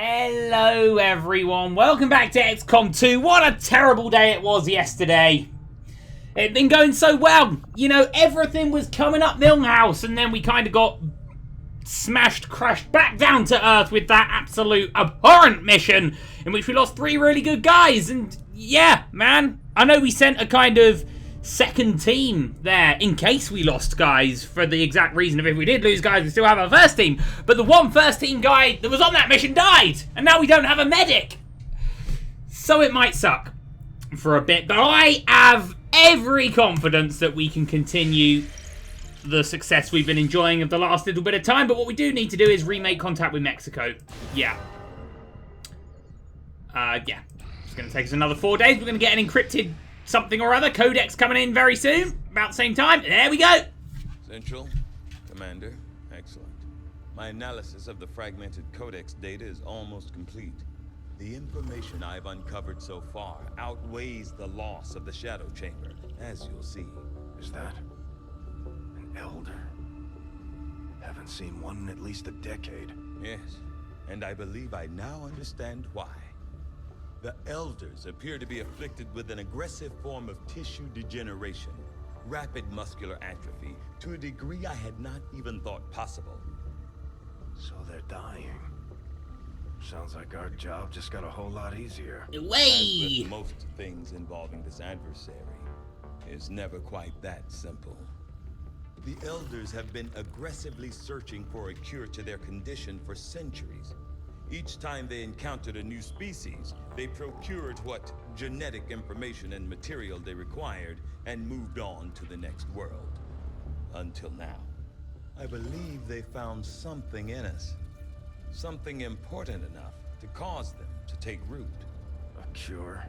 Hello everyone, welcome back to XCOM 2. What a terrible day it was yesterday. It'd been going so well. You know, everything was coming up Milhouse, and then we kind of got smashed, crashed back down to Earth with that absolute abhorrent mission in which we lost 3 really good guys. And yeah, man, I know we sent a kind of second team there in case we lost guys, for the exact reason of if we did lose guys we still have our first team, but the one first team guy that was on that mission died and now we don't have a medic, so it might suck for a bit, but I have every confidence that we can continue the success we've been enjoying of the last little bit of time. But what we do need to do is remake contact with Mexico. Yeah, it's going to take us another 4 days. We're going to get an encrypted something or other codex coming in very soon, about the same time. There we go. Central, Commander, excellent. My analysis of the fragmented codex data is almost complete. The information I've uncovered so far outweighs the loss of the Shadow Chamber, as you'll see. Is that an elder? Haven't seen one in at least a decade. Yes, and I believe I now understand why. The Elders appear to be afflicted with an aggressive form of tissue degeneration, rapid muscular atrophy, to a degree I had not even thought possible. So they're dying. Sounds like our job just got a whole lot easier. Way. As with most things involving this adversary, it's never quite that simple. The Elders have been aggressively searching for a cure to their condition for centuries. Each time they encountered a new species, they procured what genetic information and material they required and moved on to the next world. Until now. I believe they found something in us. Something important enough to cause them to take root. A cure?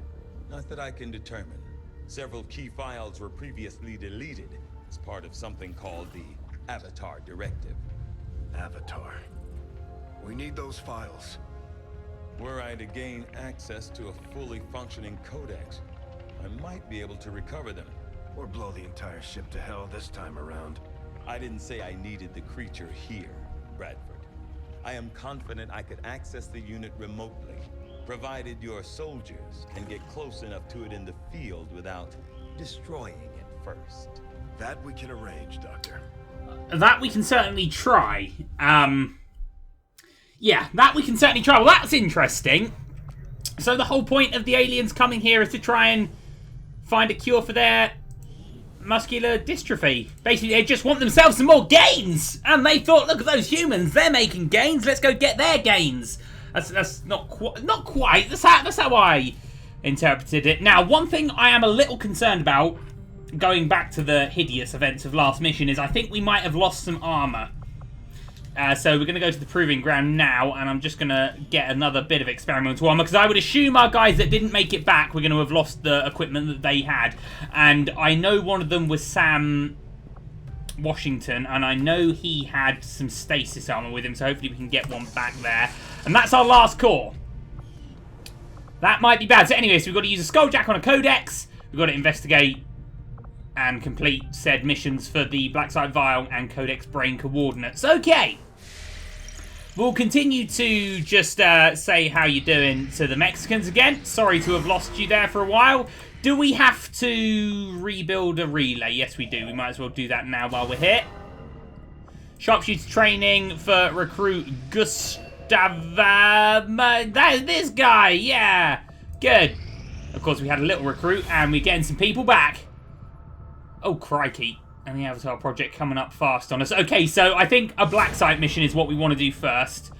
Not that I can determine. Several key files were previously deleted as part of something called the Avatar Directive. Avatar. We need those files. Were I to gain access to a fully functioning codex, I might be able to recover them. Or blow the entire ship to hell this time around. I didn't say I needed the creature here, Bradford. I am confident I could access the unit remotely, provided your soldiers can get close enough to it in the field without destroying it first. That we can arrange, Doctor. That we can certainly try. Yeah, that we can certainly try. Well, that's interesting. So the whole point of the aliens coming here is to try and find a cure for their muscular dystrophy. Basically, they just want themselves some more gains. And they thought, look at those humans. They're making gains. Let's go get their gains. That's not quite. That's how I interpreted it. Now, one thing I am a little concerned about, going back to the hideous events of last mission, is I think we might have lost some armor. So we're going to go to the proving ground now, and I'm just going to get another bit of experimental armor, because I would assume our guys that didn't make it back, we're going to have lost the equipment that they had. And I know one of them was Sam Washington, and I know he had some stasis armor with him, so hopefully we can get one back there. And that's our last core. That might be bad. So anyway, so we've got to use a skulljack on a codex, we've got to investigate and complete said missions for the Black Site Vial and Codex Brain coordinates. Okay. We'll continue to just say how you're doing to the Mexicans again. Sorry to have lost you there for a while. Do we have to rebuild a relay? Yes, we do. We might as well do that now while we're here. Sharpshooter training for recruit Gustav. This guy, yeah. Good. Of course, we had a little recruit and we're getting some people back. Oh, crikey. And the Avatar project coming up fast on us. Okay, so I think a Black Site mission is what we want to do first.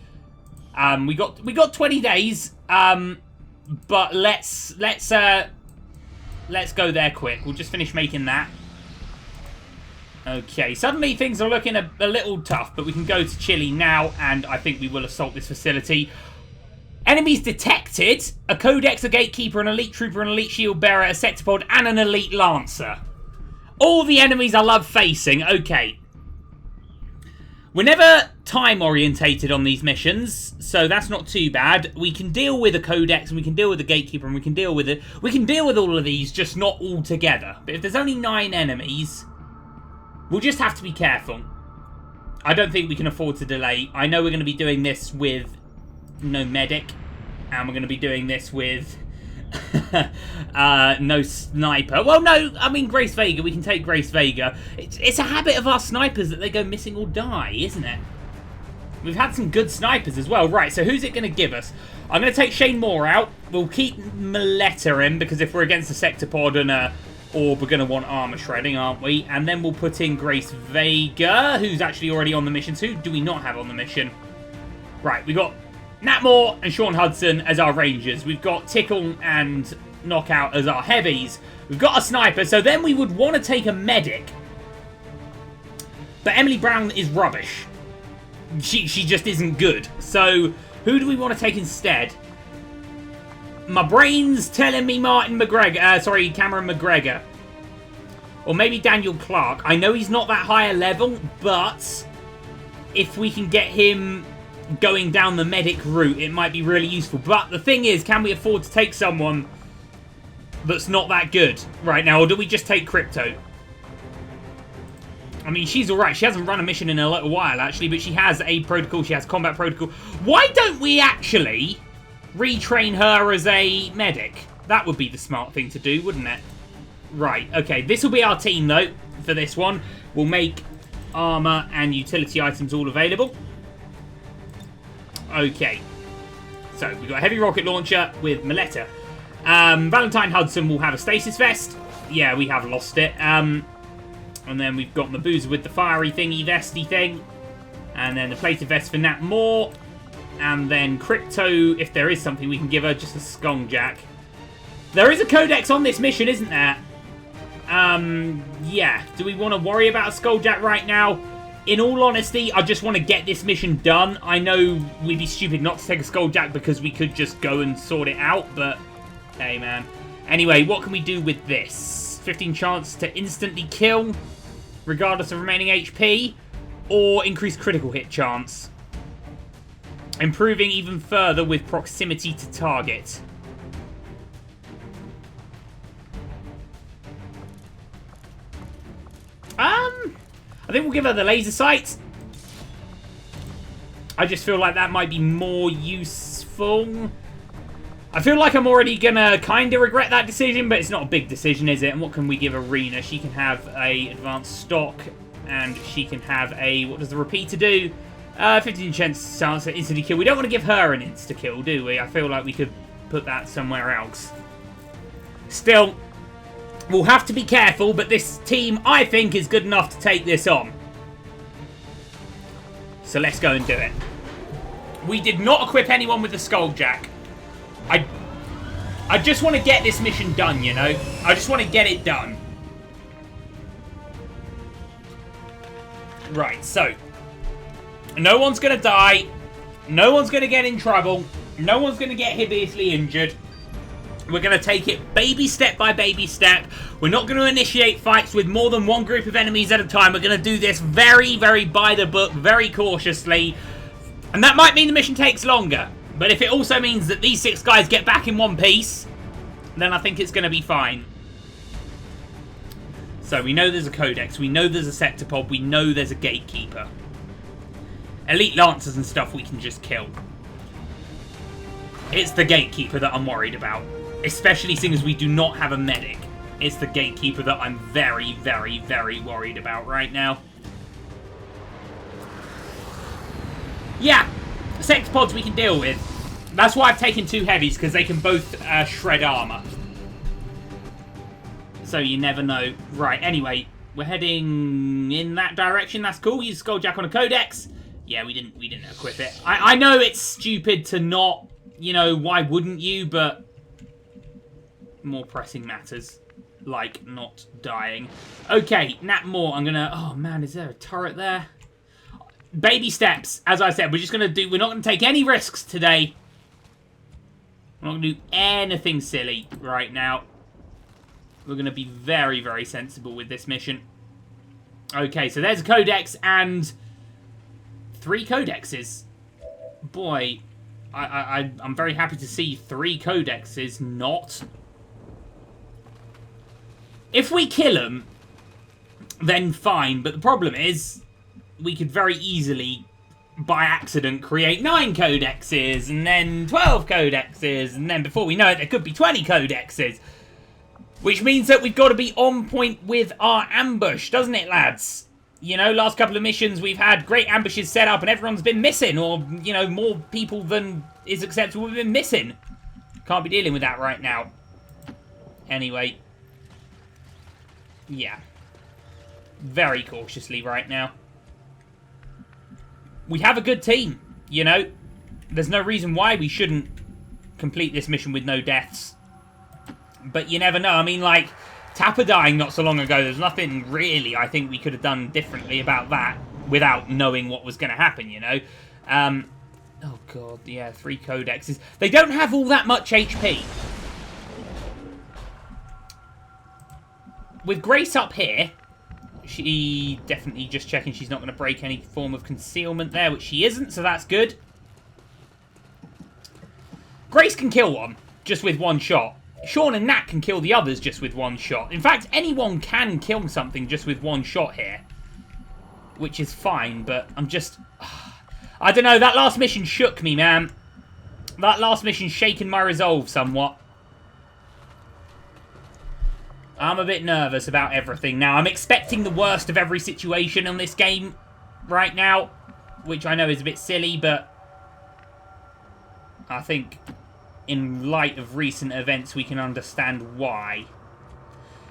We got 20 days. But let's go there quick. We'll just finish making that. Okay, suddenly things are looking a little tough, but we can go to Chile now, and I think we will assault this facility. Enemies detected. A Codex, a Gatekeeper, an Elite Trooper, an Elite Shield Bearer, a Sectopod, and an Elite Lancer. All the enemies I love facing. Okay. We're never time-orientated on these missions, so that's not too bad. We can deal with a Codex, and we can deal with a Gatekeeper, and we can deal with it. We can deal with all of these, just not all together. But if there's only 9 enemies, we'll just have to be careful. I don't think we can afford to delay. I know we're going to be doing this with no medic. And we're going to be doing this with no sniper. Well, no, I mean, Grace Vega. We can take Grace Vega. It's a habit of our snipers that they go missing or die, isn't it? We've had some good snipers as well. Right, so who's it going to give us? I'm going to take Shane Moore out. We'll keep Maletta in, because if we're against a Sectopod and a Orb, we're going to want armor shredding, aren't we? And then we'll put in Grace Vega, who's actually already on the mission. So who do we not have on the mission? Right, we got Nat Moore and Sean Hudson as our rangers. We've got Tickle and Knockout as our heavies. We've got a sniper, so then we would want to take a medic. But Emily Brown is rubbish. She just isn't good. So who do we want to take instead? My brain's telling me Cameron McGregor. Or maybe Daniel Clark. I know he's not that high a level, but if we can get him going down the medic route, it might be really useful. But the thing is, can we afford to take someone that's not that good right now? Or do we just take Crypto? I mean, she's alright. She hasn't run a mission in a little while, actually, but she has a protocol. She has combat protocol. Why don't we actually retrain her as a medic? That would be the smart thing to do, wouldn't it? Right, okay. This will be our team, though, for this one. We'll make armor and utility items all available. Okay. So, we've got a heavy rocket launcher with Maletta. Valentine Hudson will have a stasis vest. Yeah, we have lost it. And then we've got Mabuza with the fiery thingy vesty thing. And then the plated vest for Nat Moore. And then Crypto, if there is something we can give her, just a Skongjack. There is a codex on this mission, isn't there? Yeah. Do we want to worry about a Skulljack right now? In all honesty, I just want to get this mission done. I know we'd be stupid not to take a Skulljack because we could just go and sort it out, but hey, man. Anyway, what can we do with this? 15 chance to instantly kill, regardless of remaining HP, or increase critical hit chance. Improving even further with proximity to target. I think we'll give her the laser sight. I just feel like that might be more useful. I feel like I'm already gonna kind of regret that decision, but it's not a big decision, is it? And what can we give Arena? She can have a advanced stock, and she can have a... What does the repeater do? 15 chance to instantly kill. We don't want to give her an insta-kill, do we? I feel like we could put that somewhere else. Still, we'll have to be careful, but this team, I think, is good enough to take this on. So let's go and do it. We did not equip anyone with the Skulljack. I just want to get this mission done, you know? I just want to get it done. Right, so... No one's going to die. No one's going to get in trouble. No one's going to get hideously injured. We're going to take it baby step by baby step. We're not going to initiate fights with more than one group of enemies at a time. We're going to do this very, very by the book, very cautiously. And that might mean the mission takes longer. But if it also means that these 6 guys get back in one piece, then I think it's going to be fine. So we know there's a codex. We know there's a sectopod. We know there's a gatekeeper. Elite lancers and stuff we can just kill. It's the gatekeeper that I'm worried about. Especially seeing as we do not have a medic. It's the gatekeeper that I'm very, very, very worried about right now. Yeah, sectopods we can deal with. That's why I've taken 2 heavies, because they can both shred armor. So you never know. Right, anyway, we're heading in that direction. That's cool. Use Skulljack on a codex. Yeah, we didn't equip it. I know it's stupid to not, you know, why wouldn't you, but more pressing matters, like not dying. Okay, Nat Moore, I'm gonna... Oh, man, is there a turret there? Baby steps, as I said. We're just gonna do... We're not gonna take any risks today. We're not gonna do anything silly right now. We're gonna be very, very sensible with this mission. Okay, so there's a codex and 3 codexes. Boy, I'm very happy to see 3 codexes, not... If we kill them, then fine. But the problem is, we could very easily by accident, create 9 codexes, and then 12 codexes, and then before we know it, there could be 20 codexes. Which means that we've got to be on point with our ambush, doesn't it, lads? You know, last couple of missions, we've had great ambushes set up, and everyone's been missing, or, you know, more people than is acceptable have been missing. Can't be dealing with that right now. Anyway. Yeah. Very cautiously right now. We have a good team, you know. There's no reason why we shouldn't complete this mission with no deaths. But you never know. I mean, like, Tapper dying not so long ago, there's nothing really I think we could have done differently about that without knowing what was going to happen, you know. Oh, God, yeah, 3 codexes. They don't have all that much HP. With Grace up here, she definitely just checking she's not going to break any form of concealment there, which she isn't, so that's good. Grace can kill one just with 1 shot. Sean and Nat can kill the others just with 1 shot. In fact, anyone can kill something just with 1 shot here. Which is fine, but I'm just... I don't know, that last mission shook me, man. That last mission shaken my resolve somewhat. I'm a bit nervous about everything now. I'm expecting the worst of every situation on this game right now. Which I know is a bit silly, but... I think... in light of recent events, we can understand why.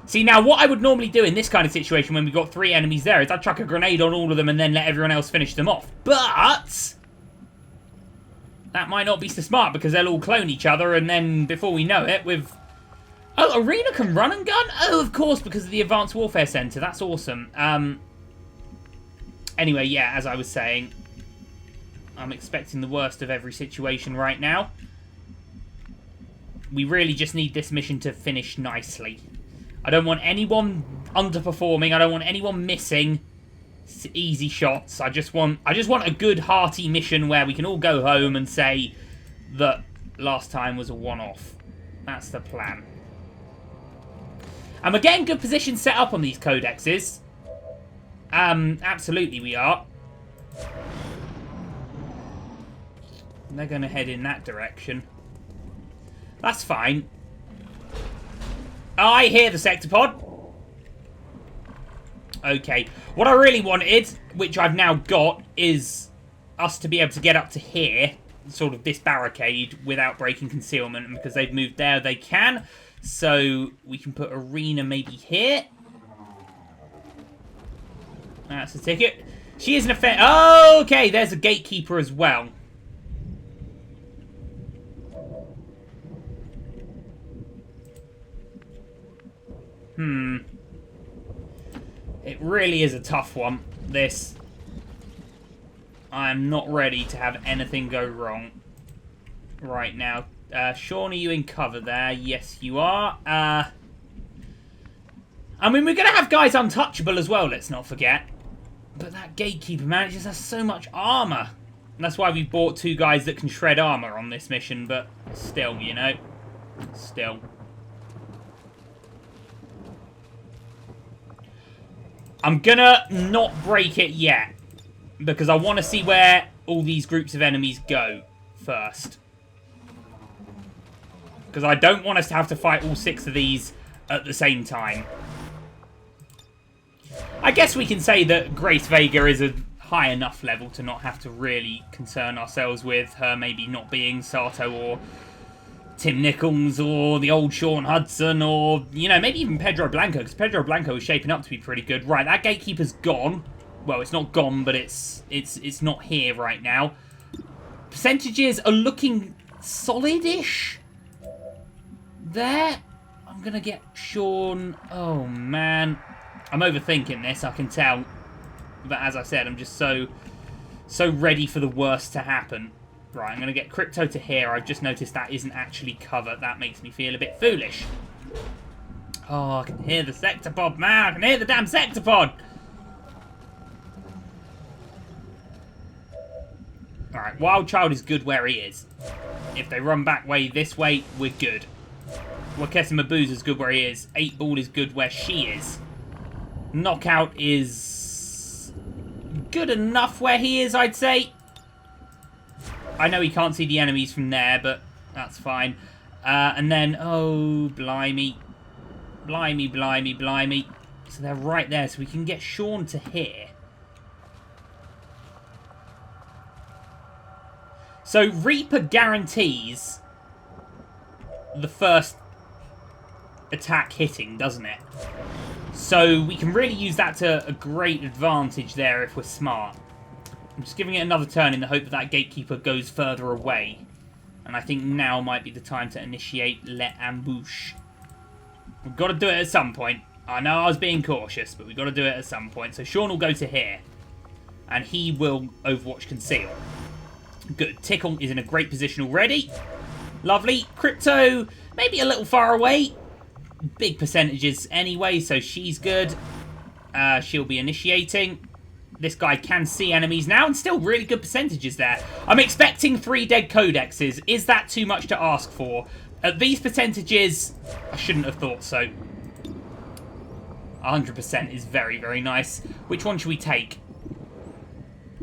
See, now, what I would normally do in this kind of situation when we've got 3 enemies there is I'd chuck a grenade on all of them and then let everyone else finish them off. But that might not be so smart because they'll all clone each other and then, before we know it, we've... Oh, Arena can run and gun? Oh, of course, because of the Advanced Warfare Center. That's awesome. Anyway, yeah, as I was saying, I'm expecting the worst of every situation right now. We really just need this mission to finish nicely. I don't want anyone underperforming. I don't want anyone missing easy shots. I just want a good, hearty mission where we can all go home and say that last time was a one-off. That's the plan. And we're getting good positions set up on these codexes. Absolutely we are. They're going to head in that direction. That's fine. I hear the sector pod. Okay. What I really wanted, which I've now got, is us to be able to get up to here, sort of this barricade, without breaking concealment. And because they've moved there, they can. So we can put Arena maybe here. That's a ticket. She is an affair. Oh, okay, there's a gatekeeper as well. It really is a tough one, this. I am not ready to have anything go wrong right now. Sean, are you in cover there? Yes, you are. I mean, we're going to have guys untouchable as well, let's not forget. But that gatekeeper, man, it just has so much armor. And that's why we bought 2 guys that can shred armor on this mission, but still, you know. Still. I'm gonna not break it yet, because I want to see where all these groups of enemies go first. Because I don't want us to have to fight all 6 of these at the same time. I guess we can say that Grace Vega is a high enough level to not have to really concern ourselves with her maybe not being Sato or Tim Nichols or the old Sean Hudson or, you know, maybe even Pedro Blanco, because Pedro Blanco is shaping up to be pretty good. Right, that gatekeeper's gone. Well, it's not gone, but it's not here right now. Percentages are looking solid-ish there. I'm going to get Sean... Oh, man. I'm overthinking this, I can tell. But as I said, I'm just so ready for the worst to happen. Right, I'm going to get Crypto to here. I've just noticed that isn't actually covered. That makes me feel a bit foolish. Oh, I can hear the Sectopod, man. I can hear the damn Sectopod. Alright, Wild Child is good where he is. If they run back this way, we're good. Wakesa Mabuza's good where he is. 8 Ball is good where she is. Knockout is good enough where he is, I'd say. I know he can't see the enemies from there, but that's fine. And then, oh, blimey. Blimey, blimey, blimey. So they're right there, so we can get Sean to here. So Reaper guarantees the first attack hitting, doesn't it? So we can really use that to a great advantage there if we're smart. I'm just giving it another turn in the hope that that gatekeeper goes further away. And I think now might be the time to initiate Le Ambush. We've got to do it at some point. I know I was being cautious, but we've got to do it at some point. So Sean will go to here. And he will Overwatch Conceal. Good. Tickle is in a great position already. Lovely. Crypto, maybe a little far away. Big percentages anyway, so she's good. She'll be initiating. This guy can see enemies now, and still really good percentages there. I'm expecting 3 dead codexes. Is that too much to ask for? At these percentages, I shouldn't have thought so. 100% is very, very nice. Which one should we take?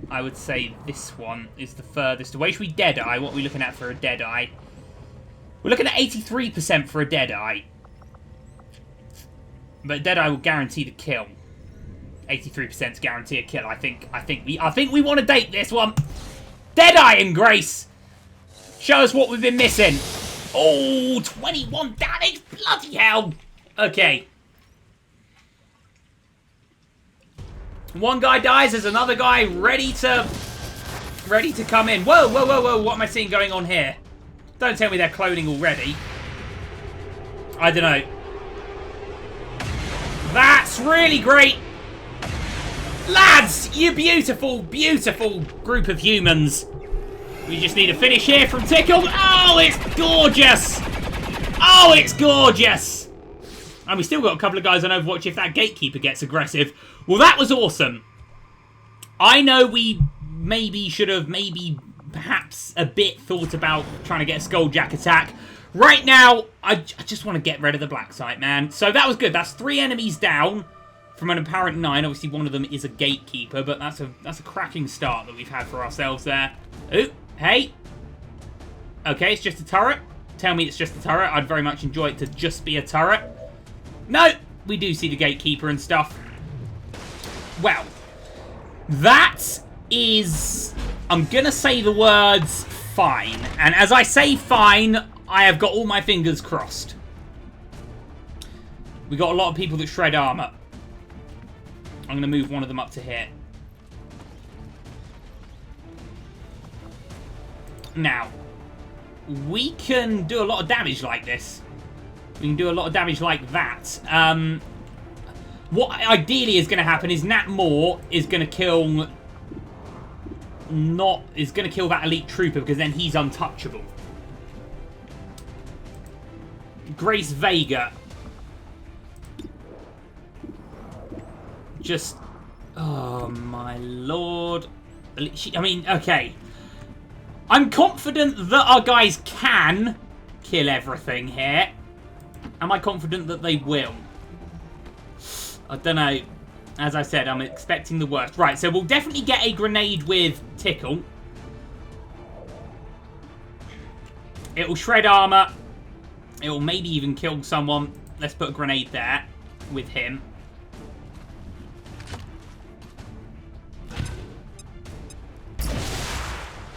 I would say this one is the furthest away. Should we Deadeye? What are we looking at for a Deadeye? We're looking at 83% for a Deadeye. But Deadeye will guarantee the kill. 83% to guarantee a kill. I think we want to date this one. Deadeye and Grace. Show us what we've been missing. Oh, 21 damage. Bloody hell. Okay. One guy dies. There's another guy ready to come in. Whoa, whoa, whoa, whoa. What am I seeing going on here? Don't tell me they're cloning already. I don't know. That's really great. Lads, you beautiful, beautiful group of humans. We just need to finish here from Tickle. Oh, it's gorgeous. Oh, it's gorgeous. And we still got a couple of guys on Overwatch if that gatekeeper gets aggressive. Well, that was awesome. I know we maybe should have, perhaps a bit thought about trying to get a Skulljack attack. Right now, I just want to get rid of the black site, man. So that was good. That's 3 enemies down from an apparent 9. Obviously, one of them is a gatekeeper, but that's a cracking start that we've had for ourselves there. Ooh, hey. Okay, it's just a turret. Tell me it's just a turret. I'd very much enjoy it to just be a turret. No, we do see the gatekeeper and stuff. Well, that is, I'm going to say the words fine. And as I say fine, I have got all my fingers crossed. We got a lot of people that shred armor. I'm going to move one of them up to here. Now, we can do a lot of damage like this. We can do a lot of damage like that. What ideally is going to happen is Nat Moore is going to kill... is going to kill that elite trooper because then he's untouchable. Grace Vega. Just... oh my lord. I mean, okay. I'm confident that our guys can kill everything here. Am I confident that they will? I don't know. As I said, I'm expecting the worst. Right, so we'll definitely get a grenade with Tickle. It will shred armor. It will maybe even kill someone. Let's put a grenade there with him.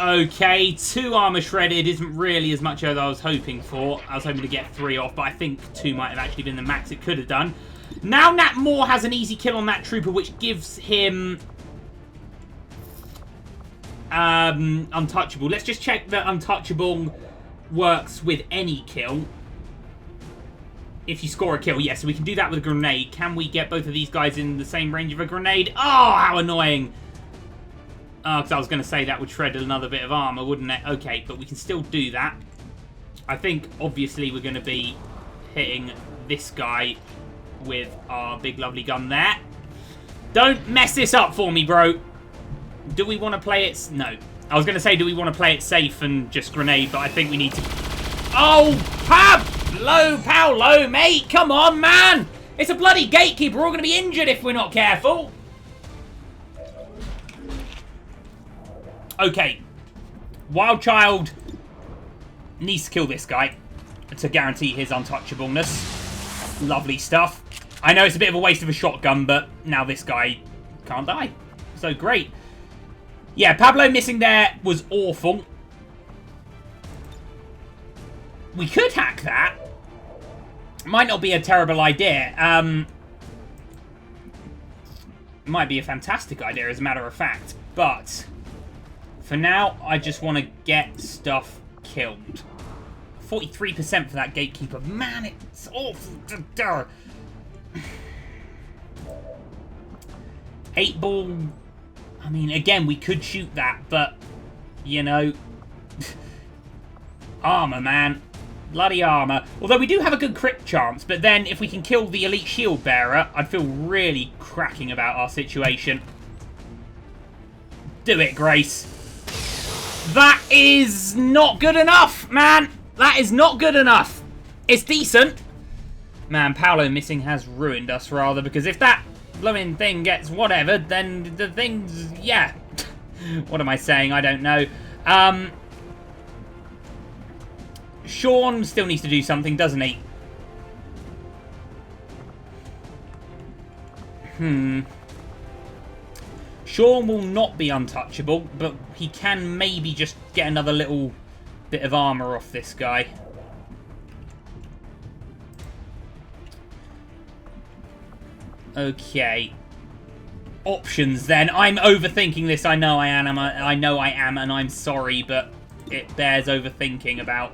Okay, 2 armor shredded isn't really as much as I was hoping for. I was hoping to get 3 off, but I think 2 might have actually been the max it could have done. Now Nat Moore has an easy kill on that trooper, which gives him... untouchable. Let's just check that untouchable works with any kill. If you score a kill, yes, so we can do that with a grenade. Can we get both of these guys in the same range of a grenade? Oh, how annoying. Because I was going to say that would shred another bit of armor, wouldn't it? Okay, but we can still do that. I think, obviously, we're going to be hitting this guy with our big, lovely gun there. Don't mess this up for me, bro. Do we want to play it? No. I was going to say, do we want to play it safe and just grenade, but I think we need to... oh, Paolo, mate. Come on, man. It's a bloody gatekeeper. We're all going to be injured if we're not careful. Okay. Wild Child needs to kill this guy to guarantee his untouchableness. Lovely stuff. I know it's a bit of a waste of a shotgun, but now this guy can't die. So great. Yeah, Pablo missing there was awful. We could hack that. Might not be a terrible idea. Might be a fantastic idea, as a matter of fact. But for now, I just want to get stuff killed. 43% for that gatekeeper. Man, it's awful. 8-ball. I mean, again, we could shoot that, but, you know, armor, man. Bloody armor. Although we do have a good crit chance, but then if we can kill the elite shield bearer, I'd feel really cracking about our situation. Do it, Grace. That is not good enough, man. That is not good enough. It's decent. Man, Paolo missing has ruined us, rather, because if that blooming thing gets whatever, then the thing's... yeah. What am I saying? I don't know. Sean still needs to do something, doesn't he? Sean will not be untouchable, but he can maybe just get another little bit of armor off this guy. Okay. Options then. I'm overthinking this. I know I am. I know I am, and I'm sorry, but it bears overthinking about.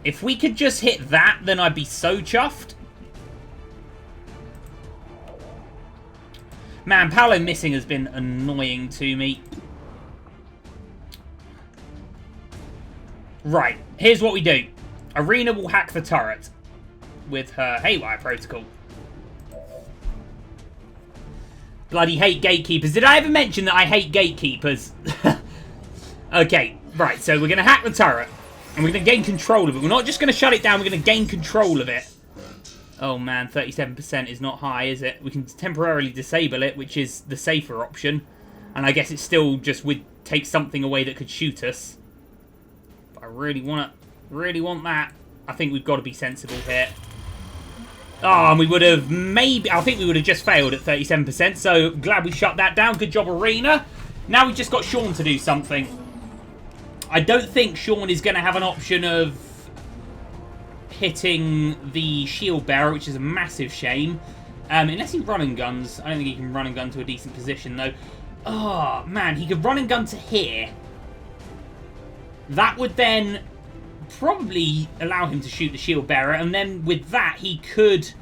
If we could just hit that, then I'd be so chuffed. Man, Paolo missing has been annoying to me. Right, here's what we do. Arena will hack the turret with her Haywire protocol. Bloody hate gatekeepers. Did I ever mention that I hate gatekeepers? Okay, right, so we're going to hack the turret. And we're going to gain control of it. We're not just going to shut it down, we're going to gain control of it. Oh man, 37% is not high, is it? We can temporarily disable it, which is the safer option. And I guess it still just would take something away that could shoot us. But I really want that. I think we've got to be sensible here. Oh, and we would have maybe... I think we would have just failed at 37%, so glad we shut that down. Good job, Arena. Now we've just got Sean to do something. I don't think Sean is going to have an option of hitting the shield bearer, which is a massive shame. Unless he run and guns. I don't think he can run and gun to a decent position, though. Oh, man, he could run and gun to here. That would then probably allow him to shoot the shield bearer, and then with that, he could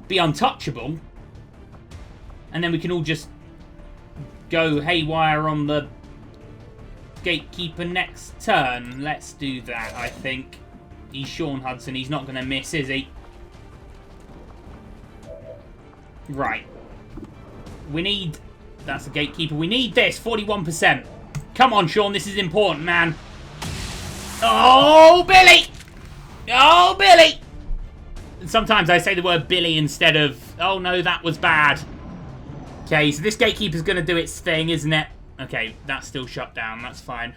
be untouchable. And then we can all just go haywire on the gatekeeper next turn. Let's do that, I think. He's Sean Hudson. He's not going to miss, is he? Right. We need... That's the gatekeeper. We need this. 41%. Come on, Sean. This is important, man. Oh, Billy! Oh, Billy! Sometimes I say the word Billy instead of... Oh, no, that was bad. Okay, so this gatekeeper's going to do its thing, isn't it? Okay, that's still shut down. That's fine.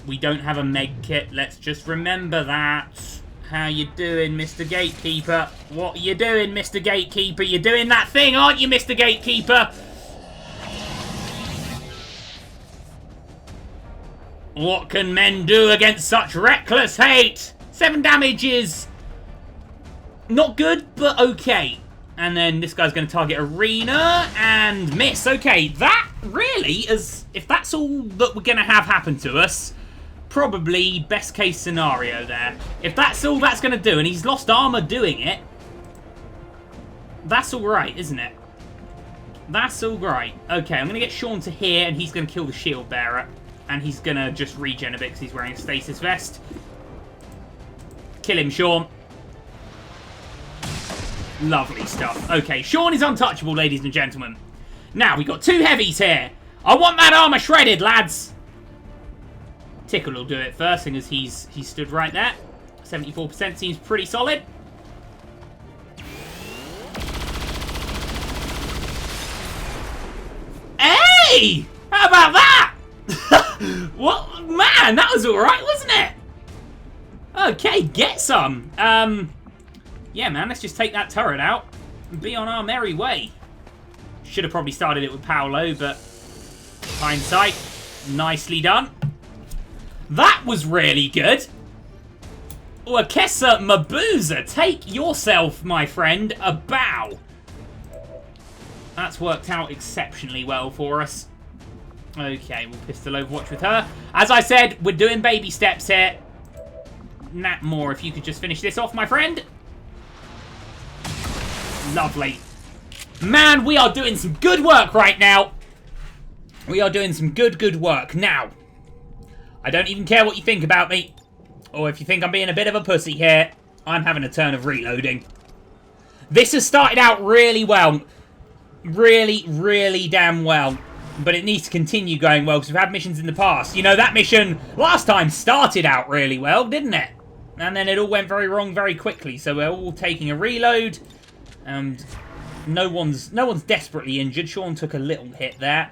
We don't have a med kit. Let's just remember that. How you doing, Mr. Gatekeeper? What are you doing, Mr. Gatekeeper? You're doing that thing, aren't you, Mr. Gatekeeper? What can men do against such reckless hate? 7 damage is not good, but okay. And then this guy's going to target Arena and miss. Okay, that really is... If that's all that we're going to have happen to us, probably best case scenario there. If that's all that's going to do, and he's lost armor doing it, that's all right, isn't it? That's all right. Okay, I'm going to get Sean to here, and he's going to kill the shield bearer. And he's going to just regen a bit because he's wearing a stasis vest. Kill him, Sean. Lovely stuff. Okay, Sean is untouchable, ladies and gentlemen. Now, we've got 2 heavies here. I want that armor shredded, lads. Tickle will do it first, seeing as he's stood right there. 74% seems pretty solid. Hey! How about that? What? Man, that was alright, wasn't it? Okay, get some. Yeah, man, let's just take that turret out and be on our merry way. Should have probably started it with Paolo, but hindsight, nicely done. That was really good. Wakesa Mabuza, take yourself, my friend, a bow. That's worked out exceptionally well for us. Okay, we'll pistol overwatch with her. As I said, we're doing baby steps here. Nat Moore, if you could just finish this off, my friend. Lovely. Man, we are doing some good work right now. We are doing some good work. Now, I don't even care what you think about me. Or if you think I'm being a bit of a pussy here, I'm having a turn of reloading. This has started out really well. Really damn well. But it needs to continue going well because we've had missions in the past. You know, that mission last time started out really well, didn't it? And then it all went very wrong very quickly. So we're all taking a reload. And no one's desperately injured. Sean took a little hit there.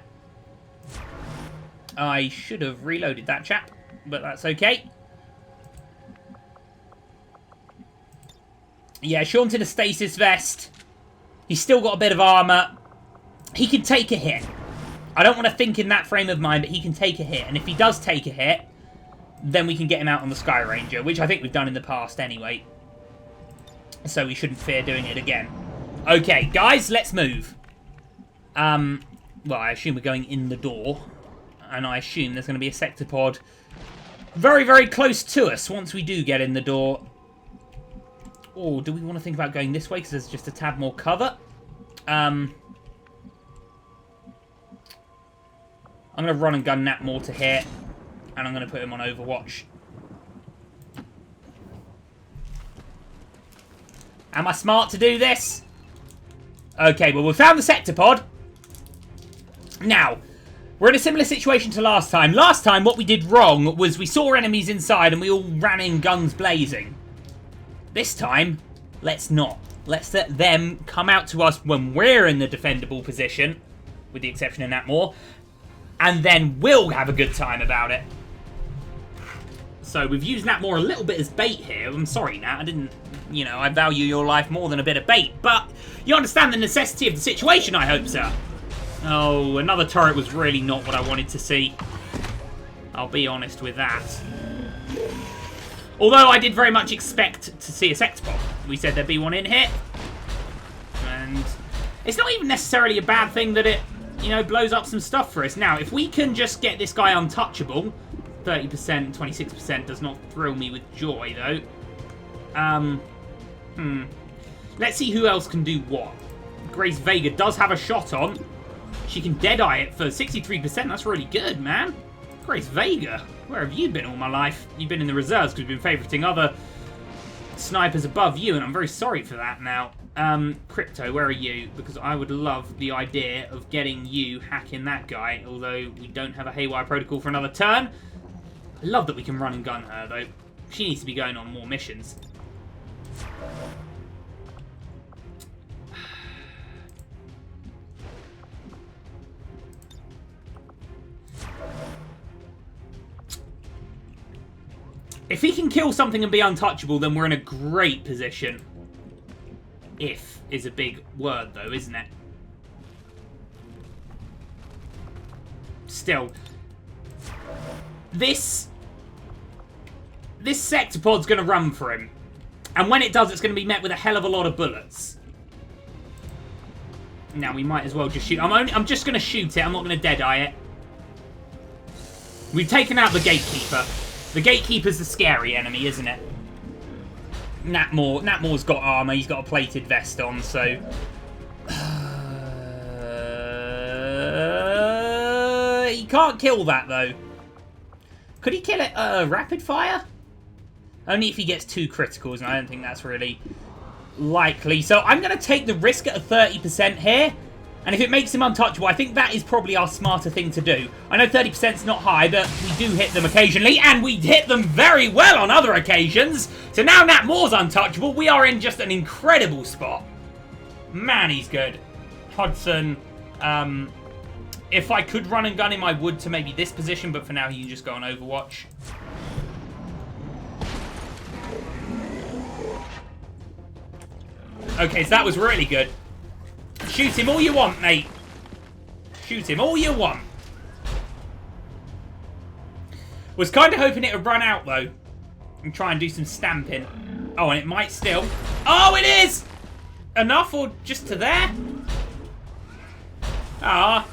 I should have reloaded that chap, but that's okay. Yeah, Sean's in a stasis vest. He's still got a bit of armor. He can take a hit. I don't want to think in that frame of mind, but he can take a hit. And if he does take a hit, then we can get him out on the Sky Ranger, which I think we've done in the past anyway. So we shouldn't fear doing it again. Okay, guys, let's move. Well, I assume we're going in the door. And I assume there's going to be a sector pod very close to us once we do get in the door. Or do we want to think about going this way because there's just a tad more cover? I'm going to run and gun Nat Moore to here. And I'm going to put him on Overwatch. Am I smart to do this? Okay, well, we found the sector pod. Now, we're in a similar situation to last time. Last time, what we did wrong was we saw enemies inside and we all ran in guns blazing. This time, let's not. Let's let them come out to us when we're in the defendable position, with the exception of Nat Moore, and then we'll have a good time about it. So we've used Nat Moore a little bit as bait here. I'm sorry, Nat. I didn't, you know, I value your life more than a bit of bait. But you understand the necessity of the situation, I hope, sir. Oh, another turret was really not what I wanted to see. I'll be honest with that. Although I did very much expect to see a sector pod. We said there'd be one in here. And it's not even necessarily a bad thing that it, you know, blows up some stuff for us. Now, if we can just get this guy untouchable, 30%, 26% does not thrill me with joy, though. Let's see who else can do what. Grace Vega does have a shot on. She can deadeye it for 63%. That's really good, man. Grace Vega, where have you been all my life? You've been in the reserves because we've been favoriting other snipers above you, and I'm very sorry for that now. Crypto, where are you? Because I would love the idea of getting you hacking that guy, although we don't have a Haywire protocol for another turn. I love that we can run and gun her, though. She needs to be going on more missions. If he can kill something and be untouchable, then we're in a great position. If is a big word, though, isn't it? Still. This sector pod's going to run for him. And when it does, it's going to be met with a hell of a lot of bullets. Now, we might as well just shoot. I'm just going to shoot it. I'm not going to deadeye it. We've taken out the Gatekeeper. The Gatekeeper's the scary enemy, isn't it? Nat Moore's got armor. He's got a plated vest on, so... he can't kill that, though. Could he kill it rapid fire? Only if he gets 2 criticals, and I don't think that's really likely. So I'm going to take the risk at a 30% here. And if it makes him untouchable, I think that is probably our smarter thing to do. I know 30% is not high, but we do hit them occasionally, and we hit them very well on other occasions. So now Nat Moore's untouchable. We are in just an incredible spot. Man, he's good. Hudson, If I could run and gun him, I would to maybe this position, but for now he can just go on Overwatch. Okay, so that was really good. Shoot him all you want, mate. Shoot him all you want. Was kind of hoping it would run out, though. And try and do some stamping. Oh, and it might still. Oh, it is! Enough or just to there? Ah.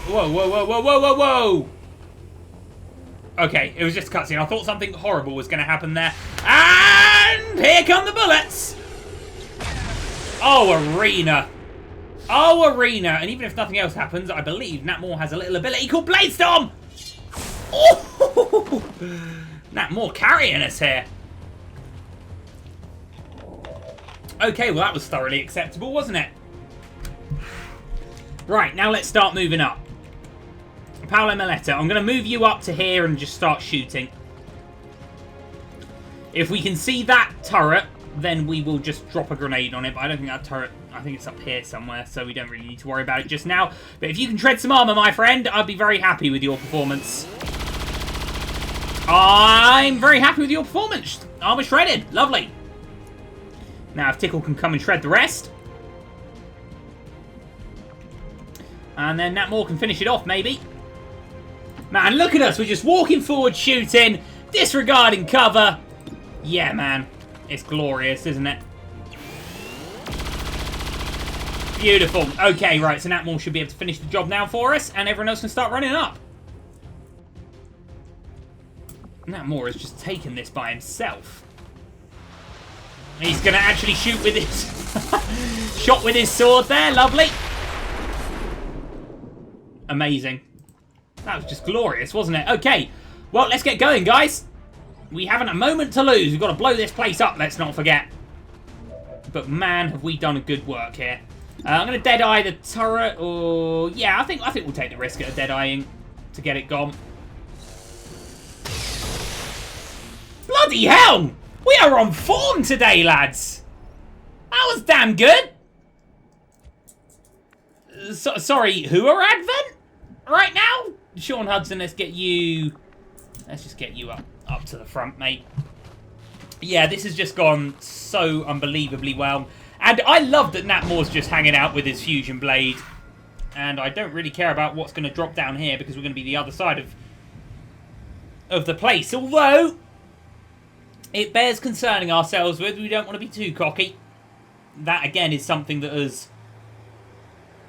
Whoa, whoa, whoa, whoa, whoa, whoa, whoa. Okay, it was just a cutscene. I thought something horrible was going to happen there. And here come the bullets. Oh, Arena. Oh, Arena. And even if nothing else happens, I believe Nat Moore has a little ability called Blade Storm. Oh! Nat Moore carrying us here. Okay, well that was thoroughly acceptable, wasn't it? Right, now let's start moving up. Paolo Maletta, I'm going to move you up to here and just start shooting. If we can see that turret, then we will just drop a grenade on it. But I don't think that turret... I think it's up here somewhere, so we don't really need to worry about it just now. But if you can tread some armor, my friend, I'd be very happy with your performance. I'm very happy with your performance. Armor shredded. Lovely. Now, if Tickle can come and shred the rest. And then Nat Moore can finish it off, maybe. Man, look at us. We're just walking forward, shooting, disregarding cover. Yeah, man. It's glorious, isn't it? Beautiful. Okay, right. So Nat Moore should be able to finish the job now for us. And everyone else can start running up. Nat Moore has just taken this by himself. He's going to actually shoot with his... shot with his sword there. Lovely. Amazing. That was just glorious, wasn't it? Okay. Well, let's get going, guys. We haven't a moment to lose. We've got to blow this place up, let's not forget. But man, have we done a good work here. I'm going to dead-eye the turret. Or yeah, I think we'll take the risk at a dead-eyeing to get it gone. Bloody hell! We are on form today, lads. That was damn good. Sorry, who are Advent right now? Sean Hudson, let's get you... Let's just get you up to the front, mate. Yeah, this has just gone so unbelievably well. And I love that Nat Moore's just hanging out with his fusion blade. And I don't really care about what's going to drop down here because we're going to be the other side of the place. Although, it bears concerning ourselves with. We don't want to be too cocky. That, again, is something that has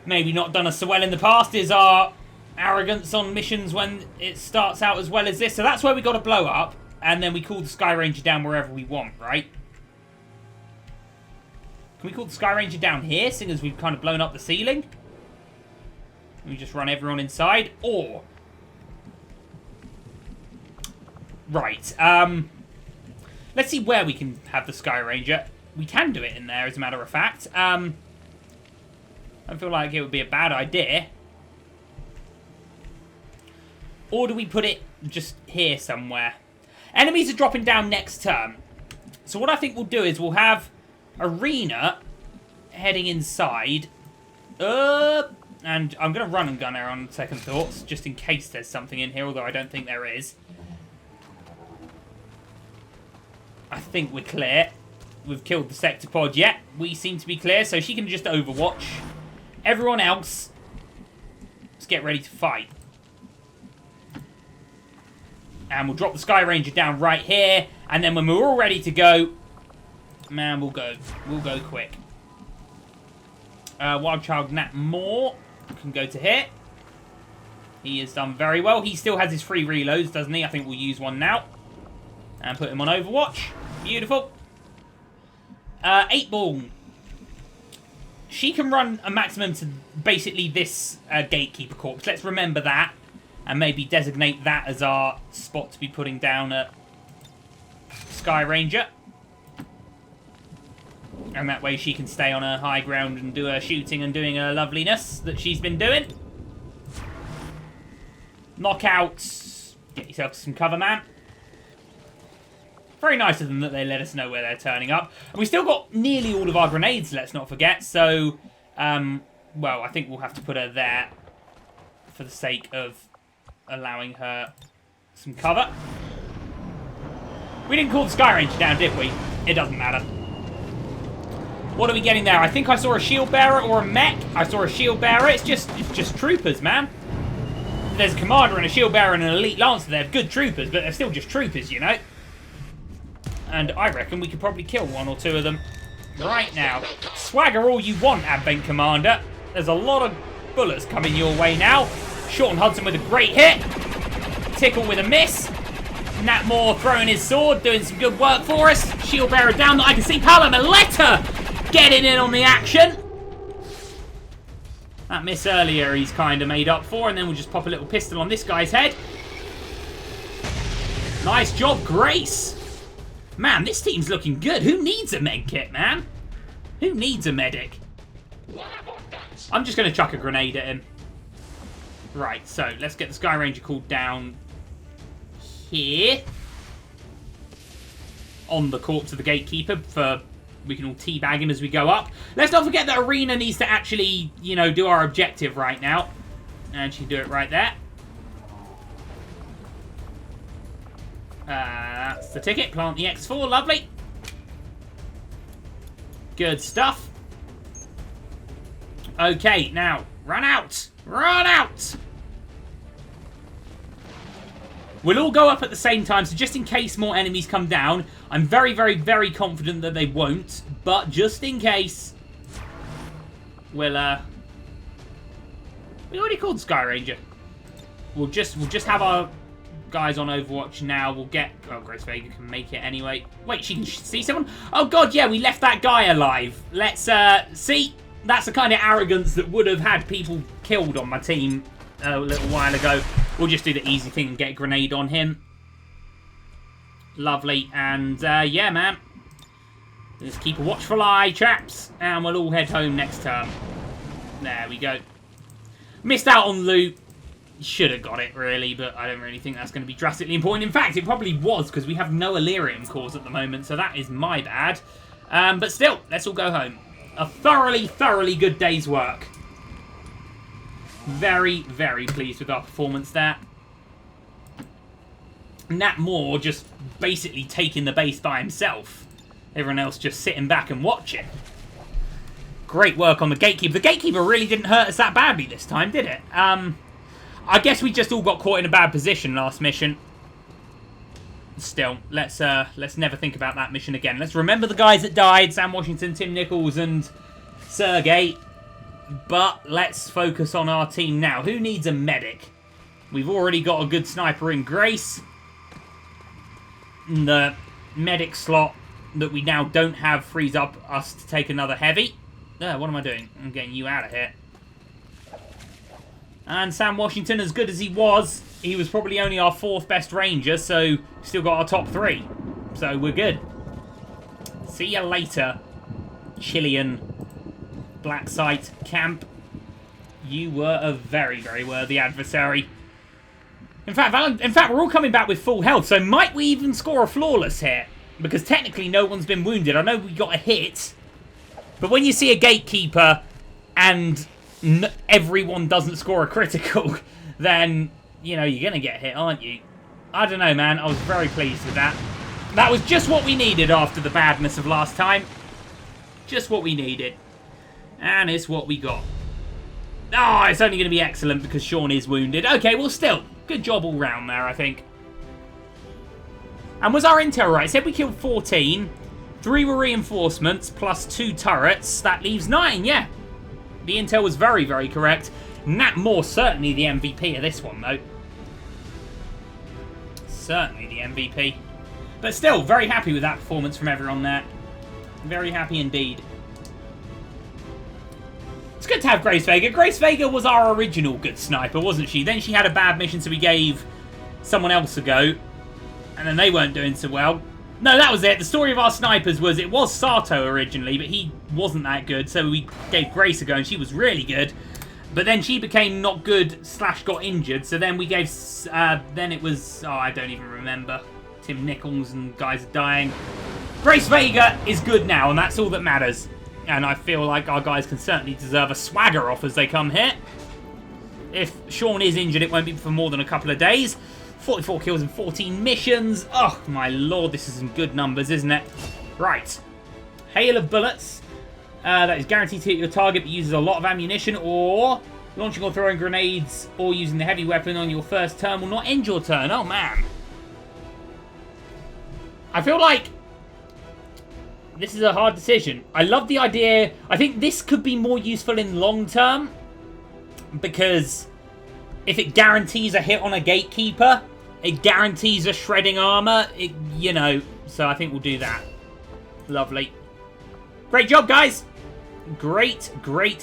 maybe not done us so well in the past, is our arrogance on missions when it starts out as well as this. So that's where we got to blow up. And then we call the Sky Ranger down wherever we want, right? Can we call the Sky Ranger down here, seeing as we've kind of blown up the ceiling? Can we just run everyone inside? Or... Right, let's see where we can have the Sky Ranger. We can do it in there, as a matter of fact. I feel like it would be a bad idea. Or do we put it just here somewhere? Enemies are dropping down next turn. So what I think we'll do is we'll have Arena heading inside. And I'm going to run and gun her on second thoughts, just in case there's something in here, although I don't think there is. I think we're clear. We've killed the Sectopod yet. We seem to be clear, so she can just overwatch. Everyone else, let's get ready to fight. And we'll drop the Sky Ranger down right here. And then when we're all ready to go, man, we'll go quick. Wild Child Nat Moore can go to here. He has done very well. He still has his free reloads, doesn't he? I think we'll use one now. And put him on Overwatch. Beautiful. 8-Ball. She can run a maximum to basically this Gatekeeper Corpse. Let's remember that. And maybe designate that as our spot to be putting down a Sky Ranger. And that way she can stay on her high ground and do her shooting and doing her loveliness that she's been doing. Knockouts. Get yourself some cover, man. Very nice of them that they let us know where they're turning up. And we still got nearly all of our grenades, let's not forget. So, well, I think we'll have to put her there for the sake of allowing her some cover. We didn't call the Sky Ranger down, did we? It doesn't matter. What are we getting there? I think I saw a shield bearer or a mech. I saw a shield bearer. It's just troopers, man. There's a commander and a shield bearer and an elite lancer. They're good troopers, but they're still just troopers, you know? And I reckon we could probably kill one or two of them right now. Swagger all you want, Advent Commander. There's a lot of bullets coming your way now. Sean Hudson with a great hit. Tickle with a miss. Nat Moore throwing his sword, doing some good work for us. Shield bearer down that I can see. Paolo Maletta getting in on the action. That miss earlier he's kind of made up for, and then we'll just pop a little pistol on this guy's head. Nice job, Grace. Man, this team's looking good. Who needs a med kit, man? Who needs a medic? I'm just going to chuck a grenade at him. Right, so let's get the Sky Ranger called down here. On the corpse of the Gatekeeper for... We can all teabag him as we go up. Let's not forget that Arena needs to actually, you know, do our objective right now. And she can do it right there. That's the ticket. Plant the X4. Lovely. Good stuff. Okay, now, run out. Run out! We'll all go up at the same time, so just in case more enemies come down, I'm very, very, very confident that they won't, but just in case, we'll, we already called Sky Ranger. We'll just have our guys on Overwatch now. We'll get, oh, Grace Vega can make it anyway. Wait, she can see someone? Oh god, yeah, we left that guy alive. Let's, see, that's the kind of arrogance that would have had people killed on my team a little while ago. We'll just do the easy thing and get a grenade on him. Lovely. And, yeah, man. Just keep a watchful eye, chaps. And we'll all head home next turn. There we go. Missed out on loot. Should have got it, really, but I don't really think that's going to be drastically important. In fact, it probably was, because we have no Illyrium cores at the moment, so that is my bad. But still, let's all go home. A thoroughly, thoroughly good day's work. Very, very pleased with our performance there. Nat Moore just basically taking the base by himself. Everyone else just sitting back and watching. Great work on the Gatekeeper. The Gatekeeper really didn't hurt us that badly this time, did it? I guess we just all got caught in a bad position last mission. Still, let's never think about that mission again. Let's remember the guys that died. Sam Washington, Tim Nichols, and Sergey. But let's focus on our team now. Who needs a medic? We've already got a good sniper in Grace. The medic slot that we now don't have frees up us to take another heavy. What am I doing? I'm getting you out of here. And Sam Washington, as good as he was probably only our 4th best ranger, so still got our top 3. So we're good. See you later, Chilean Black Site Camp. You were a very, very worthy adversary. In fact, we're all coming back with full health, so might we even score a flawless hit? Because technically no one's been wounded. I know we got a hit, but when you see a Gatekeeper and everyone doesn't score a critical, then, you know, you're going to get hit, aren't you? I don't know, man. I was very pleased with that. That was just what we needed after the badness of last time. Just what we needed. And it's what we got. Oh, it's only going to be excellent because Sean is wounded. Okay, well, still, good job all round there, I think. And was our intel right? It said we killed 14. 3 were reinforcements, plus 2 turrets. That leaves 9, yeah. The intel was very, very correct. Nat Moore, certainly the MVP of this one, though. Certainly the MVP. But still, very happy with that performance from everyone there. Very happy indeed. It's good to have Grace Vega. Grace Vega was our original good sniper, wasn't she? Then she had a bad mission, so we gave someone else a go. And then they weren't doing so well. No, that was it. The story of our snipers was, it was Sato originally, but he wasn't that good. So we gave Grace a go, and she was really good. But then she became not good / got injured. So then we gave, then it was, oh, I don't even remember. Tim Nichols and guys are dying. Grace Vega is good now, and that's all that matters. And I feel like our guys can certainly deserve a swagger off as they come here. if Sean is injured, it won't be for more than a couple of days. 44 kills and 14 missions. Oh, my lord, this is some good numbers, isn't it? Right. Hail of bullets. That is guaranteed to hit your target, but uses a lot of ammunition, or launching or throwing grenades or using the heavy weapon on your first turn will not end your turn. Oh, man. I feel like this is a hard decision. I love the idea. I think this could be more useful in long term, because if it guarantees a hit on a gatekeeper, it guarantees a shredding armor, you know, so I think we'll do that. Lovely. Great job, guys. Great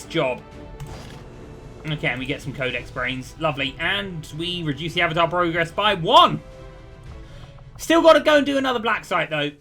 job. Okay, and we get some Codex brains. Lovely. And we reduce the avatar progress by 1. Still got to go and do another black site, though.